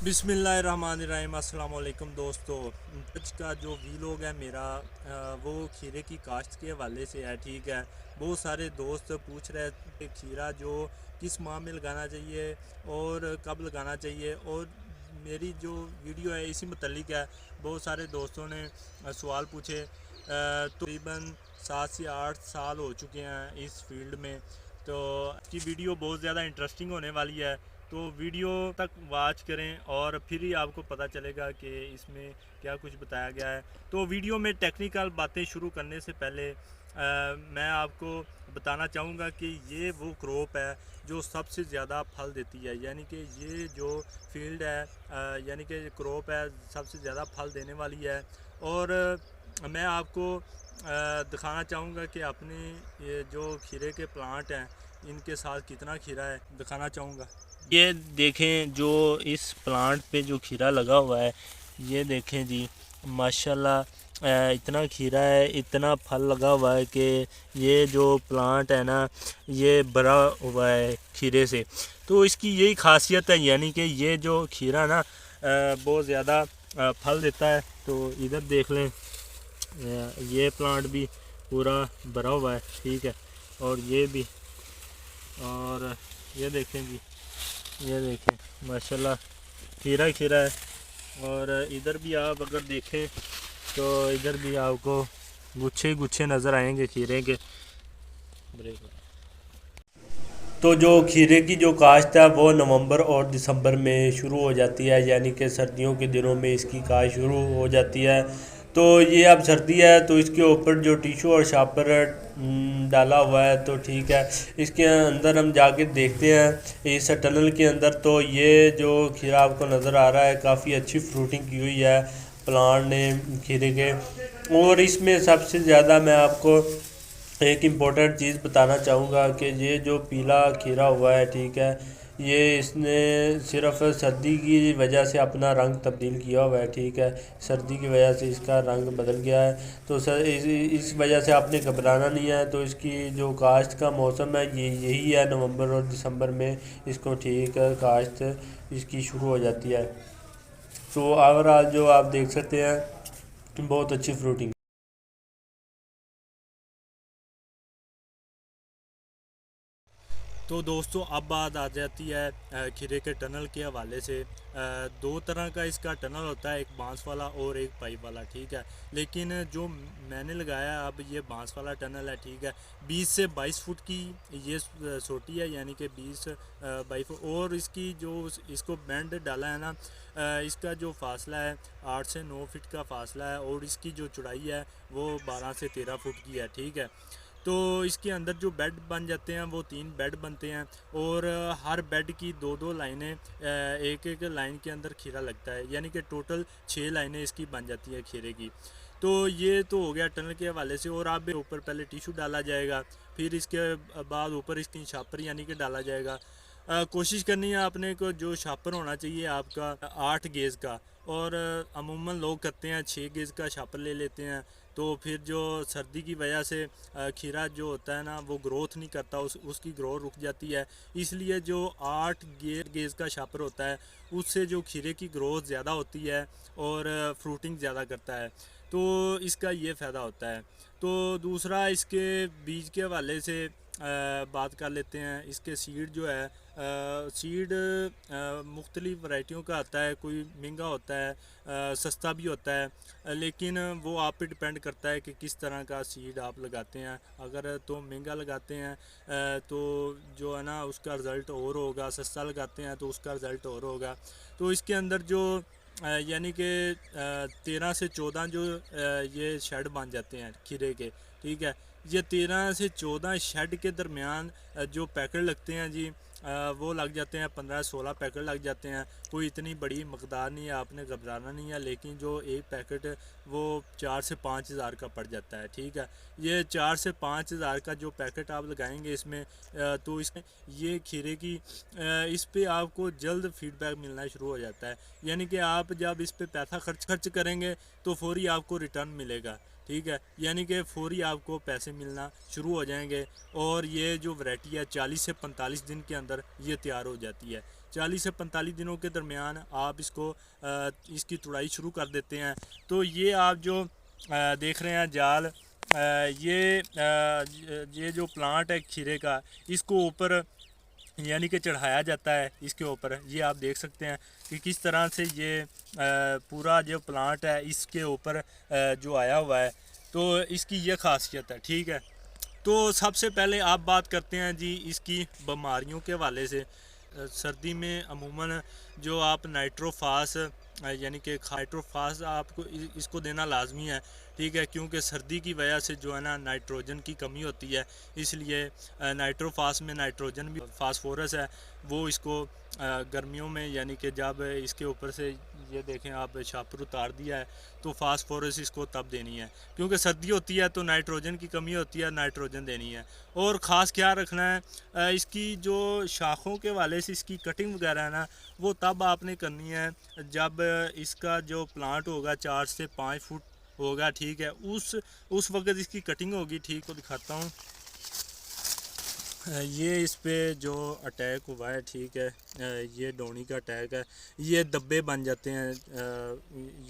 बिस्मिल्लाहिर्रहमानिर्रहीम। अस्सलाम वालेकुम दोस्तों। आज का जो वीलॉग है मेरा वो खीरे की काश्त के हवाले से है। ठीक है, बहुत सारे दोस्त पूछ रहे थे कि खीरा जो किस माह में लगाना चाहिए और कब लगाना चाहिए, और मेरी जो वीडियो है इसी मुतल्लिक है। बहुत सारे दोस्तों ने सवाल पूछे। तकरीबन 7 से 8 साल हो चुके हैं इस फील्ड में, तो इसकी वीडियो बहुत ज़्यादा इंटरेस्टिंग होने वाली है। तो वीडियो तक वॉच करें और फिर ही आपको पता चलेगा कि इसमें क्या कुछ बताया गया है। तो वीडियो में टेक्निकल बातें शुरू करने से पहले मैं आपको बताना चाहूँगा कि ये वो क्रॉप है जो सबसे ज़्यादा फल देती है। यानी कि ये जो फील्ड है, यानी कि क्रॉप है सबसे ज़्यादा फल देने वाली है। और मैं आपको दिखाना चाहूँगा कि अपने ये जो खीरे के प्लांट हैं इनके साथ कितना खीरा है, दिखाना चाहूँगा। ये देखें जो इस प्लांट पे जो खीरा लगा हुआ है, ये देखें जी, माशाल्लाह इतना खीरा है, इतना फल लगा हुआ है कि ये जो प्लांट है ना ये भरा हुआ है खीरे से। तो इसकी यही खासियत है, यानी कि ये जो खीरा ना बहुत ज़्यादा फल देता है। तो इधर देख लें, ये प्लांट भी पूरा भरा हुआ है। ठीक है, और ये भी, और ये देखें जी, ये देखें माशाल्लाह खीरा ही खीरा है। और इधर भी आप अगर देखें तो इधर भी आपको गुच्छे ही गुच्छे नज़र आएंगे खीरे के। तो जो खीरे की जो काश्त है वो नवंबर और दिसंबर में शुरू हो जाती है, यानी कि सर्दियों के दिनों में इसकी काश्त शुरू हो जाती है। तो ये अब सर्दी है तो इसके ऊपर जो टिशू और शापर डाला हुआ है, तो ठीक है। इसके अंदर हम जाके देखते हैं इस टनल के अंदर। तो ये जो खीरा आपको नज़र आ रहा है काफ़ी अच्छी फ्रूटिंग की हुई है प्लांट ने खीरे के। और इसमें सबसे ज़्यादा मैं आपको एक इम्पोर्टेंट चीज़ बताना चाहूँगा कि ये जो पीला खीरा हुआ है, ठीक है, ये इसने सिर्फ सर्दी की वजह से अपना रंग तब्दील किया हुआ है। ठीक है, सर्दी की वजह से इसका रंग बदल गया है। तो सर इस वजह से आपने घबराना नहीं है। तो इसकी जो काश्त का मौसम है ये यही है, नवंबर और दिसंबर में इसको ठीक है काश्त इसकी शुरू हो जाती है। तो ओवरऑल जो आप देख सकते हैं बहुत अच्छी फ्रूटिंग। तो दोस्तों अब बात आ जाती है खीरे के टनल के हवाले से। दो तरह का इसका टनल होता है, एक बांस वाला और एक पाइप वाला। ठीक है, लेकिन जो मैंने लगाया अब ये बांस वाला टनल है। ठीक है, 20 से 22 फुट की ये सोटी है, यानी कि 20 22 फुट। और इसकी जो इसको बैंड डाला है ना, इसका जो फासला है 8 से 9 फीट का फासला है, और इसकी जो चौड़ाई है वो 12 से 13 फुट की है। ठीक है, तो इसके अंदर जो बेड बन जाते हैं वो 3 बेड बनते हैं, और हर बेड की 2 2 लाइनें, एक एक लाइन के अंदर खीरा लगता है, यानी कि टोटल 6 लाइनें इसकी बन जाती है खीरे की। तो ये तो हो गया टनल के हवाले से। और आप ऊपर पहले टिशू डाला जाएगा, फिर इसके बाद ऊपर इसकी छापर यानी कि डाला जाएगा। कोशिश करनी है आपने को जो शापर होना चाहिए आपका 8 गेज का, और अमूमन लोग करते हैं 6 गेज का शापर ले लेते हैं। तो फिर जो सर्दी की वजह से खीरा जो होता है ना वो ग्रोथ नहीं करता, उसकी ग्रोथ रुक जाती है। इसलिए जो 8 गेज का शापर होता है उससे जो खीरे की ग्रोथ ज़्यादा होती है और फ्रूटिंग ज़्यादा करता है। तो इसका ये फ़ायदा होता है। तो दूसरा इसके बीज के हवाले से बात कर लेते हैं। इसके सीड जो है, सीड मुख्तलिफ़ वैरायटियों का आता है, कोई महंगा होता है, सस्ता भी होता है। लेकिन वो आप पे डिपेंड करता है कि किस तरह का सीड आप लगाते हैं। अगर तो महंगा लगाते हैं तो जो है ना उसका रिज़ल्ट और होगा, सस्ता लगाते हैं तो उसका रिज़ल्ट और होगा। तो इसके अंदर जो यानी कि 13 से 14 जो ये शेड बन जाते हैं खीरे के। ठीक है, ये 13 से 14 शेड के दरमियान जो पैकेट लगते हैं जी, वो लग जाते हैं 15 16 पैकेट लग जाते हैं। कोई इतनी बड़ी मकदार नहीं है, आपने घबराना नहीं है। लेकिन जो एक पैकेट वो 4 से 5 हज़ार का पड़ जाता है। ठीक है, ये 4 से 5 हज़ार का जो पैकेट आप लगाएंगे इसमें, तो इसमें ये खीरे की इस पे आपको जल्द फीडबैक मिलना शुरू हो जाता है। यानी कि आप जब इस पे पैसा खर्च करेंगे तो फौरी आपको रिटर्न मिलेगा। ठीक है, यानी कि फौरी आपको पैसे मिलना शुरू हो जाएंगे। और ये जो वैरायटी है 40 से 45 दिन के अंदर ये तैयार हो जाती है। 40 से 45 दिनों के दरमियान आप इसको इसकी तुड़ाई शुरू कर देते हैं। तो ये आप जो देख रहे हैं जाल, ये जो प्लांट है खीरे का, इसको ऊपर यानी कि चढ़ाया जाता है इसके ऊपर। ये आप देख सकते हैं कि किस तरह से ये पूरा जो प्लांट है इसके ऊपर जो आया हुआ है। तो इसकी ये खासियत है, ठीक है। तो सबसे पहले आप बात करते हैं जी इसकी बीमारियों के हवाले से। सर्दी में अमूमन जो आप नाइट्रोफास यानी कि नाइट्रोफास आपको इसको देना लाजमी है, ठीक है, क्योंकि सर्दी की वजह से जो है ना नाइट्रोजन की कमी होती है, इसलिए नाइट्रोफास में नाइट्रोजन भी फास्फोरस है वो इसको गर्मियों में यानी कि जब इसके ऊपर से ये देखें आप शापर उतार दिया है तो फास्फोरस इसको तब देनी है, क्योंकि सर्दी होती है तो नाइट्रोजन की कमी होती है, नाइट्रोजन देनी है। और ख़ास ख्याल रखना है इसकी जो शाखों के वाले से इसकी कटिंग वगैरह है ना वो तब आपने करनी है जब इसका जो प्लांट होगा 4 से 5 फुट होगा, ठीक है, उस वक्त इसकी कटिंग होगी। ठीक को दिखाता हूँ, ये इस पे जो अटैक हुआ है, ठीक है, ये डोनी का अटैक है। ये धब्बे बन जाते हैं,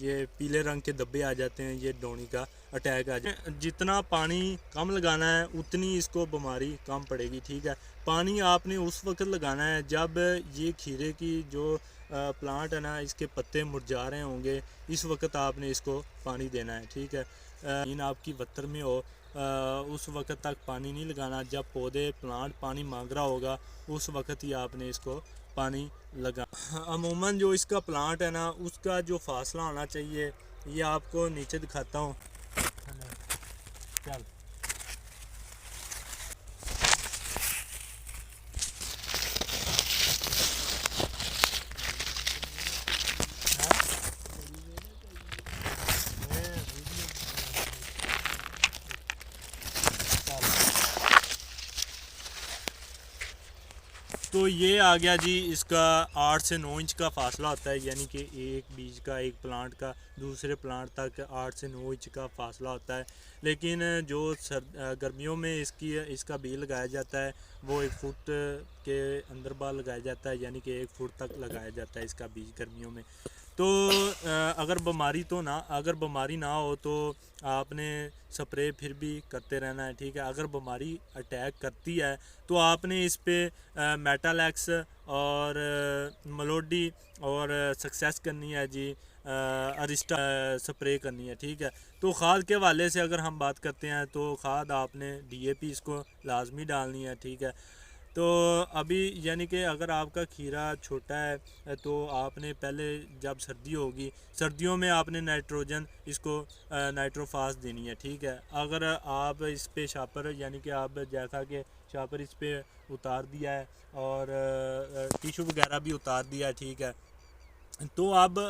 ये पीले रंग के धब्बे आ जाते हैं, ये डोनी का अटैक आ जाए। जितना पानी कम लगाना है उतनी इसको बीमारी कम पड़ेगी, ठीक है। पानी आपने उस वक्त लगाना है जब ये खीरे की जो प्लांट है ना इसके पत्ते मुरझा रहे होंगे, इस वक्त आपने इसको पानी देना है, ठीक है। इन आपकी वत्तर में हो उस वक्त तक पानी नहीं लगाना। जब पौधे प्लांट पानी मांग रहा होगा उस वक्त ही आपने इसको पानी लगा। अमूमन जो इसका प्लांट है ना उसका जो फासला होना चाहिए, ये आपको नीचे दिखाता हूँ, चल तो ये आ गया जी, इसका 8 से 9 इंच का फासला होता है, यानी कि एक बीज का एक प्लांट का दूसरे प्लांट तक 8 से 9 इंच का फासला होता है। लेकिन जो गर्मियों में इसका बीज लगाया जाता है वो 1 फुट के अंदर बार लगाया जाता है, यानी कि 1 फुट तक लगाया जाता है इसका बीज गर्मियों में। तो अगर बीमारी ना हो तो आपने स्प्रे फिर भी करते रहना है, ठीक है। अगर बीमारी अटैक करती है तो आपने इस पे मेटालैक्स और मलोडी और सक्सेस करनी है जी, अरिस्टा स्प्रे करनी है, ठीक है। तो खाद के हवाले से अगर हम बात करते हैं तो खाद आपने डीएपी इसको लाजमी डालनी है, ठीक है। तो अभी यानी कि अगर आपका खीरा छोटा है तो आपने पहले जब सर्दी होगी, सर्दियों में आपने नाइट्रोजन इसको नाइट्रोफास देनी है, ठीक है। अगर आप इस पे शापर यानी कि आप जैसा कि शापर इस पे उतार दिया है और टिशू वगैरह भी उतार दिया है, ठीक है, तो अब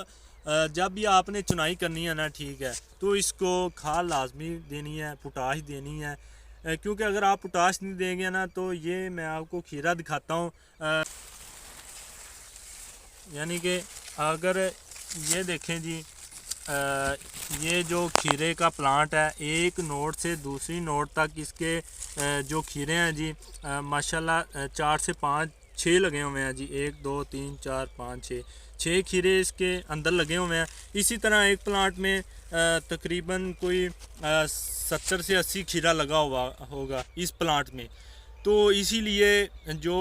जब भी आपने चुनाई करनी है ना, ठीक है, तो इसको खाद लाजमी देनी है, पोटाश देनी है, क्योंकि अगर आप पोटाश नहीं देंगे ना तो ये मैं आपको खीरा दिखाता हूँ, यानी कि अगर ये देखें जी, ये जो खीरे का प्लांट है एक नोट से दूसरी नोट तक इसके जो खीरे हैं जी माशाल्लाह 4 से 5 6 लगे हुए हैं जी, 1 2 3 4 5 6 खीरे इसके अंदर लगे हुए हैं। इसी तरह एक प्लांट में तकरीबन कोई 70 से 80 खीरा लगा हुआ होगा इस प्लांट में। तो इसीलिए जो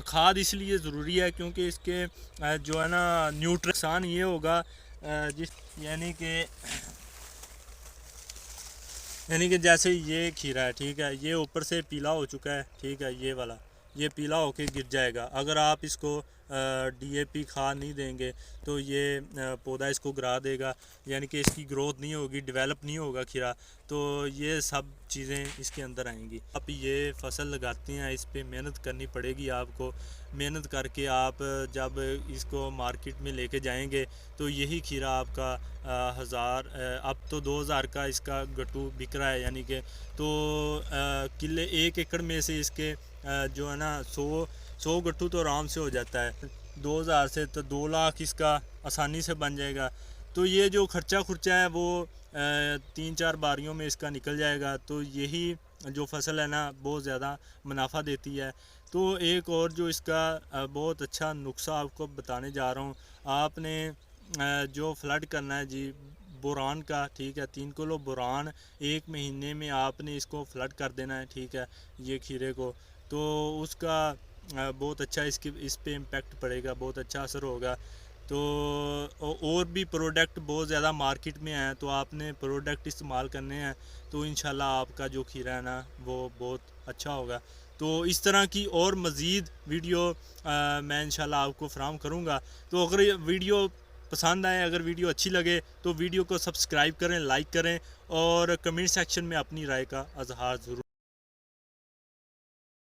खाद इसलिए ज़रूरी है क्योंकि इसके जो है ना न्यूट्रिशन ये होगा जिस यानी कि जैसे ये खीरा है, ठीक है, ये ऊपर से पीला हो चुका है, ठीक है, ये वाला ये पीला होके गिर जाएगा। अगर आप इसको डीएपी खाद नहीं देंगे तो ये पौधा इसको गिरा देगा, यानी कि इसकी ग्रोथ नहीं होगी, डेवलप नहीं होगा खीरा, तो ये सब चीज़ें इसके अंदर आएंगी। आप ये फसल लगाते हैं इस पे मेहनत करनी पड़ेगी आपको, मेहनत करके आप जब इसको मार्केट में लेके जाएंगे तो यही खीरा आपका 1000 अब तो 2000 का इसका गट्टू बिक रहा है, यानी कि तो किले 1 एकड़ में से इसके जो है ना 100 गट्टू तो आराम से हो जाता है। 2000 से तो 2 लाख इसका आसानी से बन जाएगा। तो ये जो खर्चा है वो 3-4 बारियों में इसका निकल जाएगा। तो यही जो फसल है ना बहुत ज़्यादा मुनाफा देती है। तो एक और जो इसका बहुत अच्छा नुस्खा आपको बताने जा रहा हूँ। आपने जो फ्लड करना है जी बोरान का, ठीक है, 3 किलो बोरान 1 महीने में आपने इसको फ्लड कर देना है, ठीक है, ये खीरे को। तो उसका बहुत अच्छा इस पे इम्पेक्ट पड़ेगा, बहुत अच्छा असर होगा। तो और भी प्रोडक्ट बहुत ज़्यादा मार्केट में हैं, तो आपने प्रोडक्ट इस्तेमाल करने हैं, तो इंशाल्लाह आपका जो खीरा है ना वो बहुत अच्छा होगा। तो इस तरह की और मज़ीद वीडियो मैं इंशाल्लाह आपको फ़राहम करूँगा। तो अगर ये वीडियो पसंद आए, अगर वीडियो अच्छी लगे तो वीडियो को सब्सक्राइब करें, लाइक करें और कमेंट सेक्शन में अपनी राय का इज़हार ज़रूर